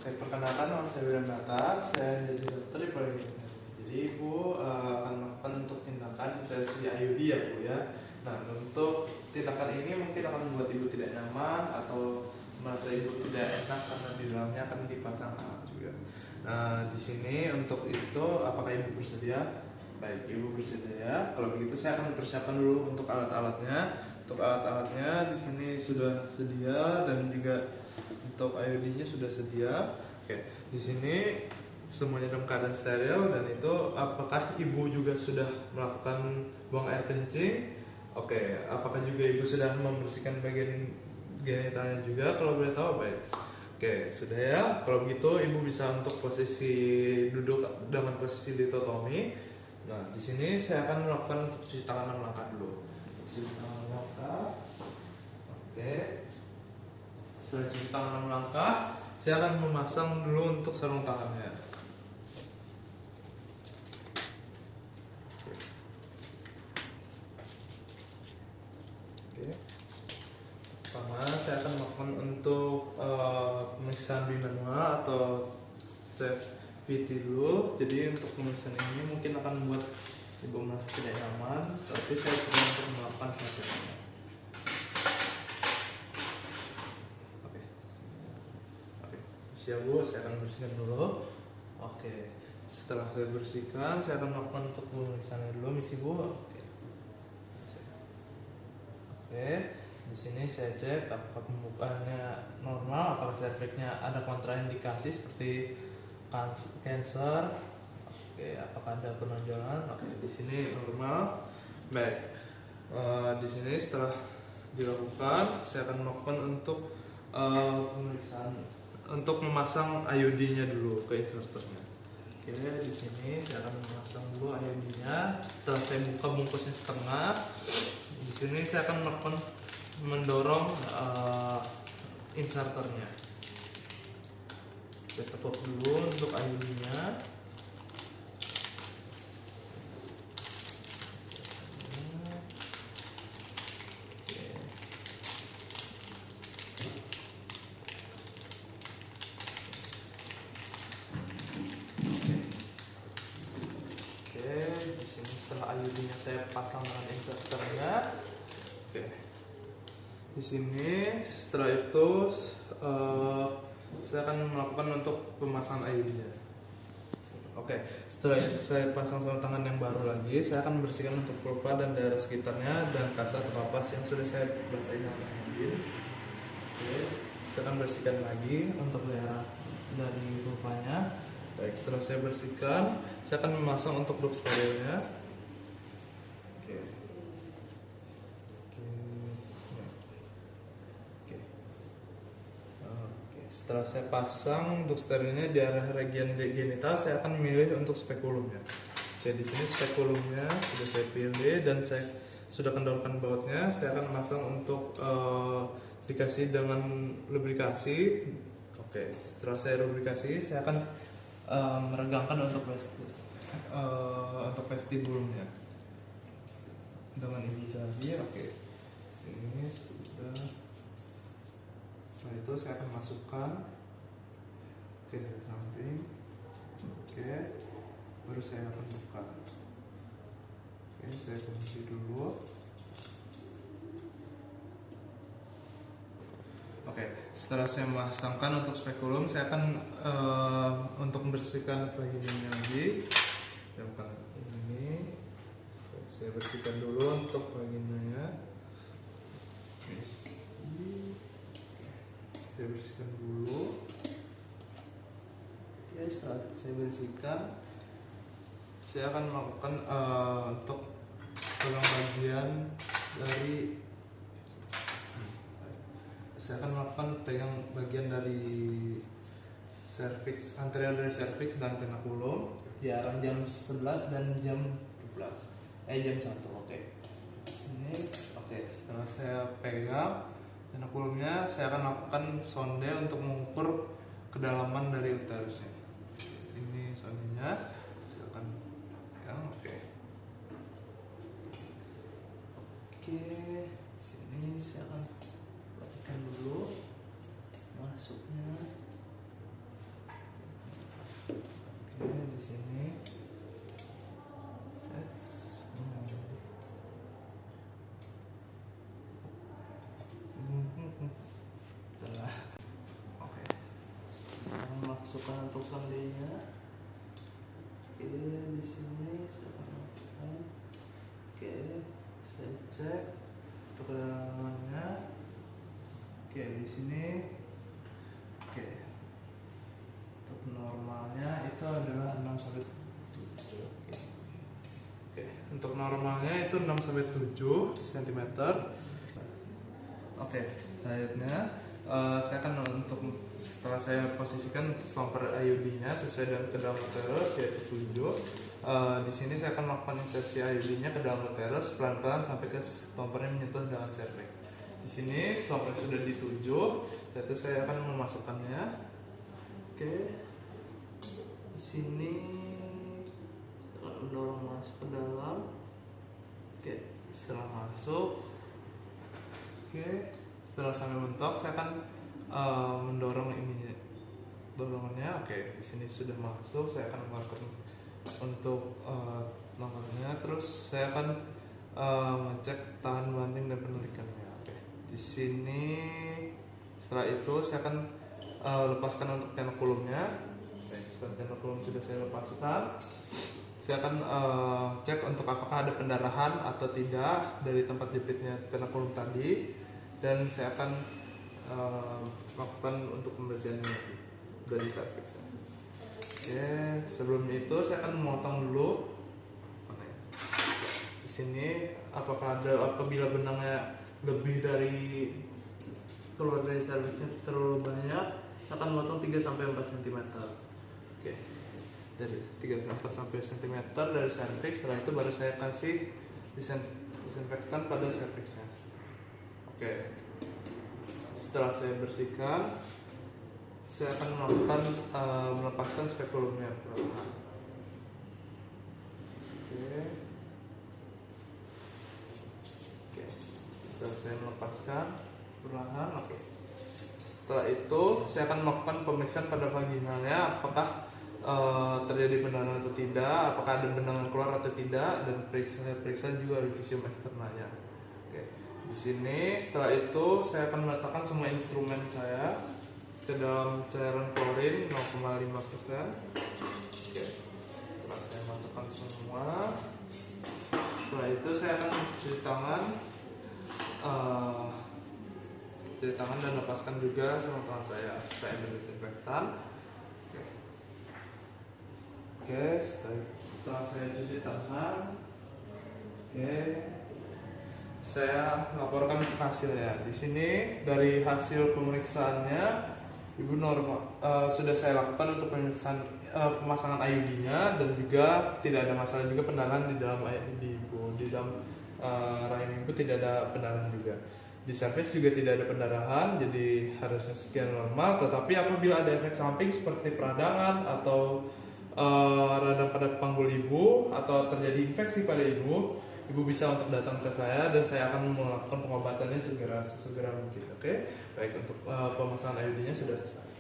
Oke, perkenalkan nama saya Wiranata, saya jadi dokter di Politeknik. Jadi Ibu akan melakukan untuk tindakan insersi IUD ya Bu ya. Nah, untuk tindakan ini mungkin akan membuat Ibu tidak nyaman atau merasa Ibu tidak enak karena di dalamnya akan dipasang alat juga. Nah, di sini untuk itu apakah Ibu bersedia? Baik, Ibu bersedia. Kalau begitu saya akan persiapkan dulu untuk alat-alatnya. Untuk alat-alatnya di sini sudah sedia dan juga untuk IOD-nya sudah sedia. Oke, di sini semuanya dalam keadaan steril dan itu apakah Ibu juga sudah melakukan buang air kencing? Oke, apakah juga Ibu sudah membersihkan bagian genitalnya juga? Kalau boleh tahu, baik. Oke, sudah ya. Kalau begitu Ibu bisa untuk posisi duduk dengan posisi ditotomi. Nah, di sini saya akan melakukan untuk cuci tangan 6 langkah dulu. Cuci tangan 6 langkah. Oke. Setelah cuci tangan 6 langkah, saya akan memasang dulu untuk sarung tangannya. Oke. Pertama, saya akan melakukan untuk pemeriksaan bimanual atau CVT dulu. Jadi untuk pemeriksaan ini mungkin akan membuat Ibu merasa tidak nyaman, tapi saya perlu untuk melakukan hasilnya. Siap Bu, saya akan bersihkan dulu. Oke, setelah saya bersihkan, saya akan melakukan untuk pemeriksaan dulu, misi Bu. Oke, di sini saya cek apakah pembukaannya normal, apakah serviksnya ada kontraindikasi seperti cancer. Oke, apakah ada penonjolan? Oke, di sini normal. Baik, di sini setelah dilakukan, saya akan melakukan untuk pemeriksaan untuk memasang IUD-nya dulu ke inserternya. Oke, di sini saya akan memasang dulu IUD-nya. Setelah saya buka bungkusnya setengah, di sini saya akan melakukan mendorong inserternya. Saya tekuk dulu untuk IUD-nya. Setelah IUD-nya saya pasang dengan inserternya. Oke. Di sini setelah itu saya akan melakukan untuk pemasangan IUD-nya. Oke, setelah itu saya pasang sarung tangan yang baru lagi, saya akan membersihkan untuk vulva dan daerah sekitarnya dan kasar atau kapas yang sudah saya basahin dengan air. Oke, saya akan bersihkan lagi untuk daerah dari vulvanya. Baik, setelah saya bersihkan, saya akan memasang untuk box sterilnya. Oke. Setelah saya pasang untuk sterilnya di area region genital, saya akan memilih untuk spekulumnya. Oke, di sini spekulumnya sudah saya pilih dan saya sudah kendorkan bautnya. Saya akan masang untuk dikasih dengan lubrikasi. Oke, setelah saya lubrikasi, saya akan meregangkan untuk vestibulumnya dengan ini tadi. Oke, sini sudah. Setelah itu saya akan masukkan dari samping. Oke, baru saya akan buka. Oke, saya kunci dulu. Oke, setelah saya memasangkan untuk spekulum, saya akan untuk membersihkan vaginanya lagi. Yang ini saya bersihkan dulu untuk vaginanya. Saya bersihkan dulu. Oke, setelah saya bersihkan, saya akan melakukan untuk pegang bagian dari cervix, anterior dari cervix dan tenakulum di arah jam 11 dan jam 12. Jam 1. Oke. Sini. Oke, setelah saya pegang tenakulumnya, saya akan lakukan sonde untuk mengukur kedalaman dari uterusnya. Ini sondenya, saya akan pegang. Oke, sini saya akan perhatikan dulu masuknya. masukkan untuk sondinya. Oke, di sini saya akan masukkan. Oke, saya cek untuk kedalamannya. Oke, di sini. Oke, untuk normalnya itu adalah 6 sampai 7. Oke, untuk normalnya itu 6 sampai 7 cm. Oke, selanjutnya saya akan setelah saya posisikan stomper IUD-nya sesuai dengan kedalaman uterus yaitu 7. Di sini saya akan melakukan insersi IUD-nya ke dalam uterus pelan-pelan sampai ke stompernya menyentuh dengan cervix. Di sini stomper sudah dituju, yaitu saya akan memasukkannya. Oke, di sini mendorong masuk ke dalam. Oke, setelah masuk, oke, setelah sampai mentok, saya akan mendorong ininya, dorongannya. Oke, di sini sudah masuk. Saya akan mengeluarkan untuk nomornya. Terus saya akan mengecek tahan banting dan penarikannya. Oke, di sini setelah itu saya akan lepaskan untuk tenokulumnya. Oke, setelah tenokulum sudah saya lepaskan, saya akan cek untuk apakah ada pendarahan atau tidak dari tempat jepitnya tenokulum tadi, dan saya akan lakukan untuk pembersihannya dari cervix. Oke, sebelum itu saya akan memotong dulu. Di sini apabila benangnya lebih dari keluar dari cervixnya terlalu banyak, saya akan memotong 3 sampai 4 cm. Oke, dari 3 sampai 4 cm dari cervix. Setelah itu baru saya kasih disinfektan pada cervixnya. Oke, setelah saya bersihkan, saya akan melakukan melepaskan spekulumnya perlahan. Oke, setelah saya melepaskan perlahan, oke. Setelah itu saya akan melakukan pemeriksaan pada vaginalnya, apakah terjadi pendarahan atau tidak, apakah ada benang yang keluar atau tidak, dan periksa juga revisium eksternalnya. Oke, di sini setelah itu saya akan meletakkan semua instrumen saya ke dalam cairan klorin 0,5%. Oke, setelah saya masukkan semua, setelah itu saya akan cuci tangan dan lepaskan juga sama tangan saya berdisinfektan. Oke, setelah saya cuci tangan, oke, saya laporkan untuk hasilnya. Di sini dari hasil pemeriksaannya, ibu normal, sudah saya lakukan untuk pemasangan IUD-nya, dan juga tidak ada masalah juga pendarahan di dalam ibu, di dalam rahim ibu tidak ada pendarahan juga. Di cervix juga tidak ada pendarahan, jadi harusnya sekian normal. Tetapi apabila ada efek samping seperti peradangan atau radang pada panggul ibu atau terjadi infeksi pada ibu bisa untuk datang ke saya dan saya akan melakukan pengobatannya sesegera mungkin. Oke, baik, untuk pemasangan IUD-nya sudah selesai.